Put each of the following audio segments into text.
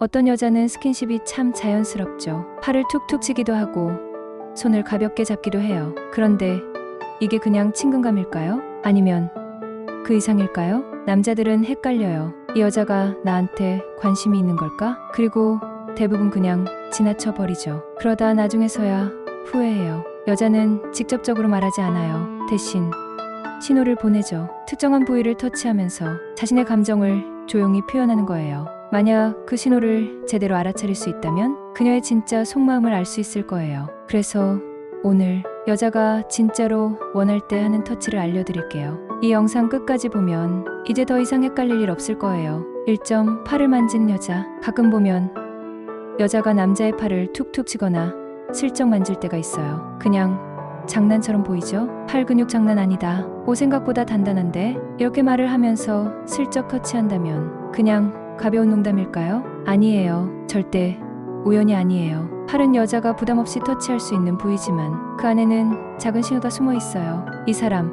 어떤 여자는 스킨십이 참 자연스럽죠. 팔을 툭툭 치기도 하고 손을 가볍게 잡기도 해요. 그런데 이게 그냥 친근감일까요? 아니면 그 이상일까요? 남자들은 헷갈려요. 이 여자가 나한테 관심이 있는 걸까? 그리고 대부분 그냥 지나쳐 버리죠. 그러다 나중에서야 후회해요. 여자는 직접적으로 말하지 않아요. 대신 신호를 보내죠. 특정한 부위를 터치하면서 자신의 감정을 조용히 표현하는 거예요. 만약 그 신호를 제대로 알아차릴 수 있다면 그녀의 진짜 속마음을 알 수 있을 거예요. 그래서 오늘 여자가 진짜로 원할 때 하는 터치를 알려드릴게요. 이 영상 끝까지 보면 이제 더 이상 헷갈릴 일 없을 거예요. 1점, 팔을 만지는 여자. 가끔 보면 여자가 남자의 팔을 툭툭 치거나 슬쩍 만질 때가 있어요. 그냥 장난처럼 보이죠? 팔 근육 장난 아니다. 오, 생각보다 단단한데? 이렇게 말을 하면서 슬쩍 터치한다면 그냥 가벼운 농담일까요? 아니에요. 절대 우연이 아니에요. 팔은 여자가 부담 없이 터치할 수 있는 부위지만 그 안에는 작은 신호가 숨어 있어요. 이 사람,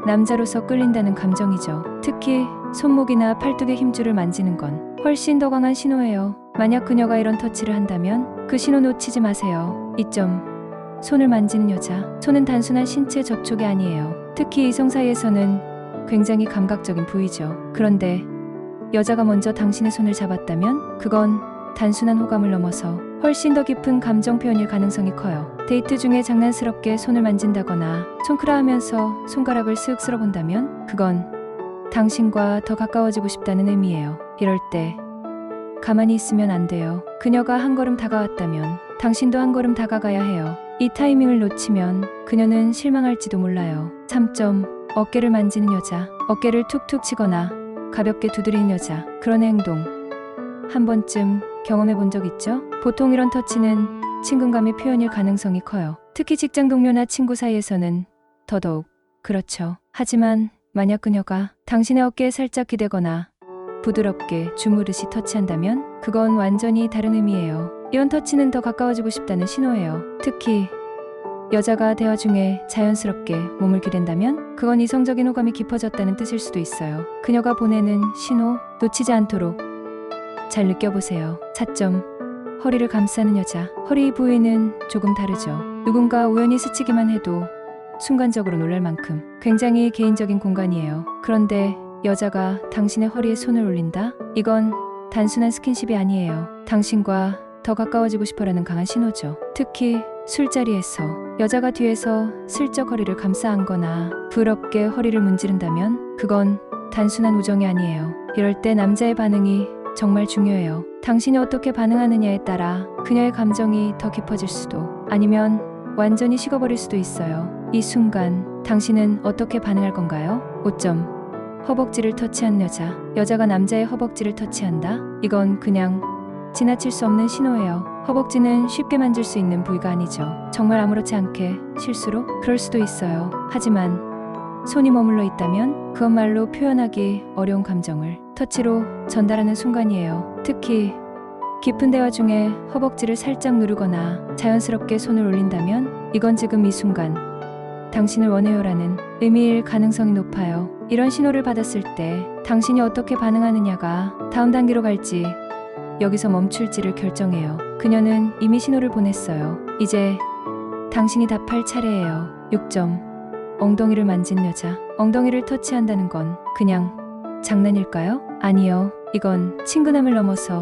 남자로서 끌린다는 감정이죠. 특히 손목이나 팔뚝의 힘줄을 만지는 건 훨씬 더 강한 신호예요. 만약 그녀가 이런 터치를 한다면 그 신호 놓치지 마세요. 2점, 손을 만지는 여자. 손은 단순한 신체 접촉이 아니에요. 특히 이성 사이에서는 굉장히 감각적인 부위죠. 그런데 여자가 먼저 당신의 손을 잡았다면 그건 단순한 호감을 넘어서 훨씬 더 깊은 감정 표현일 가능성이 커요. 데이트 중에 장난스럽게 손을 만진다거나 손크라 하면서 손가락을 쓱 쓸어본다면 그건 당신과 더 가까워지고 싶다는 의미예요. 이럴 때 가만히 있으면 안 돼요. 그녀가 한 걸음 다가왔다면 당신도 한 걸음 다가가야 해요. 이 타이밍을 놓치면 그녀는 실망할지도 몰라요. 3점, 어깨를 만지는 여자. 어깨를 툭툭 치거나 가볍게 두드리는 여자. 그런 행동 한 번쯤 경험해 본 적 있죠? 보통 이런 터치는 친근감의 표현일 가능성이 커요. 특히 직장 동료나 친구 사이에서는 더더욱 그렇죠. 하지만 만약 그녀가 당신의 어깨에 살짝 기대거나 부드럽게 주무르듯이 터치한다면 그건 완전히 다른 의미예요. 이런 터치는 더 가까워지고 싶다는 신호예요. 특히 여자가 대화 중에 자연스럽게 몸을 기댄다면 그건 이성적인 호감이 깊어졌다는 뜻일 수도 있어요. 그녀가 보내는 신호 놓치지 않도록 잘 느껴보세요. 4점, 허리를 감싸는 여자. 허리 부위는 조금 다르죠. 누군가 우연히 스치기만 해도 순간적으로 놀랄 만큼 굉장히 개인적인 공간이에요. 그런데 여자가 당신의 허리에 손을 올린다? 이건 단순한 스킨십이 아니에요. 당신과 더 가까워지고 싶어라는 강한 신호죠. 특히 술자리에서 여자가 뒤에서 슬쩍 허리를 감싸 안거나 부럽게 허리를 문지른다면 그건 단순한 우정이 아니에요. 이럴 때 남자의 반응이 정말 중요해요. 당신이 어떻게 반응하느냐에 따라 그녀의 감정이 더 깊어질 수도 아니면 완전히 식어버릴 수도 있어요. 이 순간 당신은 어떻게 반응할 건가요? 5점, 허벅지를 터치한 여자. 여자가 남자의 허벅지를 터치한다? 이건 그냥 지나칠 수 없는 신호예요. 허벅지는 쉽게 만질 수 있는 부위가 아니죠. 정말 아무렇지 않게 실수로? 그럴 수도 있어요. 하지만 손이 머물러 있다면 그건 말로 표현하기 어려운 감정을 터치로 전달하는 순간이에요. 특히 깊은 대화 중에 허벅지를 살짝 누르거나 자연스럽게 손을 올린다면 이건 지금 이 순간 당신을 원해요라는 의미일 가능성이 높아요. 이런 신호를 받았을 때 당신이 어떻게 반응하느냐가 다음 단계로 갈지 여기서 멈출지를 결정해요. 그녀는 이미 신호를 보냈어요. 이제 당신이 답할 차례예요. 6점, 엉덩이를 만지는 여자. 엉덩이를 터치한다는 건 그냥 장난일까요? 아니요. 이건 친근함을 넘어서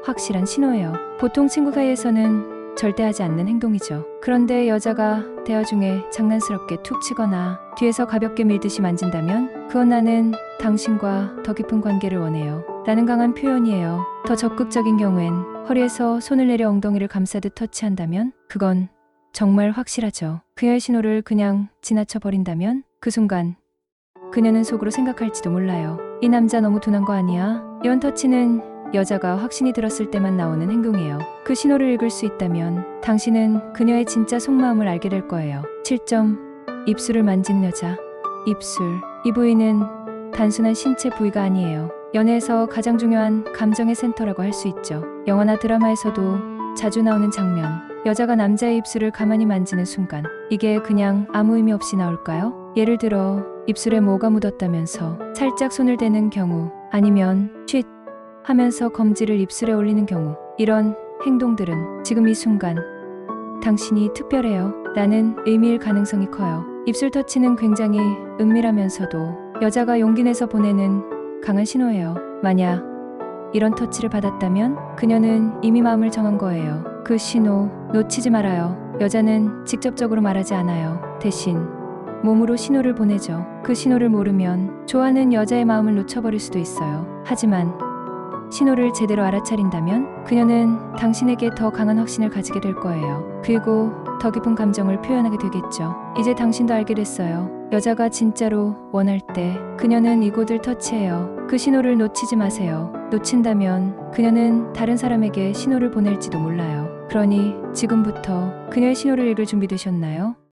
확실한 신호예요. 보통 친구 사이에서는 절대 하지 않는 행동이죠. 그런데 여자가 대화 중에 장난스럽게 툭 치거나 뒤에서 가볍게 밀듯이 만진다면 그건 나는 당신과 더 깊은 관계를 원해요 라는 강한 표현이에요. 더 적극적인 경우엔 허리에서 손을 내려 엉덩이를 감싸듯 터치한다면 그건 정말 확실하죠. 그녀의 신호를 그냥 지나쳐 버린다면 그 순간 그녀는 속으로 생각할지도 몰라요. 이 남자 너무 둔한 거 아니야? 이런 터치는 여자가 확신이 들었을 때만 나오는 행동이에요. 그 신호를 읽을 수 있다면 당신은 그녀의 진짜 속마음을 알게 될 거예요. 7점, 입술을 만지는 여자. 입술, 이 부위는 단순한 신체 부위가 아니에요. 연애에서 가장 중요한 감정의 센터라고 할 수 있죠. 영화나 드라마에서도 자주 나오는 장면, 여자가 남자의 입술을 가만히 만지는 순간 이게 그냥 아무 의미 없이 나올까요? 예를 들어 입술에 뭐가 묻었다면서 살짝 손을 대는 경우, 아니면 쉿 하면서 검지를 입술에 올리는 경우, 이런 행동들은 지금 이 순간 당신이 특별해요 라는 의미일 가능성이 커요. 입술 터치는 굉장히 은밀하면서도 여자가 용기 내서 보내는 강한 신호예요. 만약 이런 터치를 받았다면 그녀는 이미 마음을 정한 거예요. 그 신호 놓치지 말아요. 여자는 직접적으로 말하지 않아요. 대신 몸으로 신호를 보내죠. 그 신호를 모르면 좋아하는 여자의 마음을 놓쳐버릴 수도 있어요. 하지만 신호를 제대로 알아차린다면 그녀는 당신에게 더 강한 확신을 가지게 될 거예요. 그리고 더 깊은 감정을 표현하게 되겠죠. 이제 당신도 알게 됐어요. 여자가 진짜로 원할 때 그녀는 이곳을 터치해요. 그 신호를 놓치지 마세요. 놓친다면 그녀는 다른 사람에게 신호를 보낼지도 몰라요. 그러니 지금부터 그녀의 신호를 읽을 준비 되셨나요?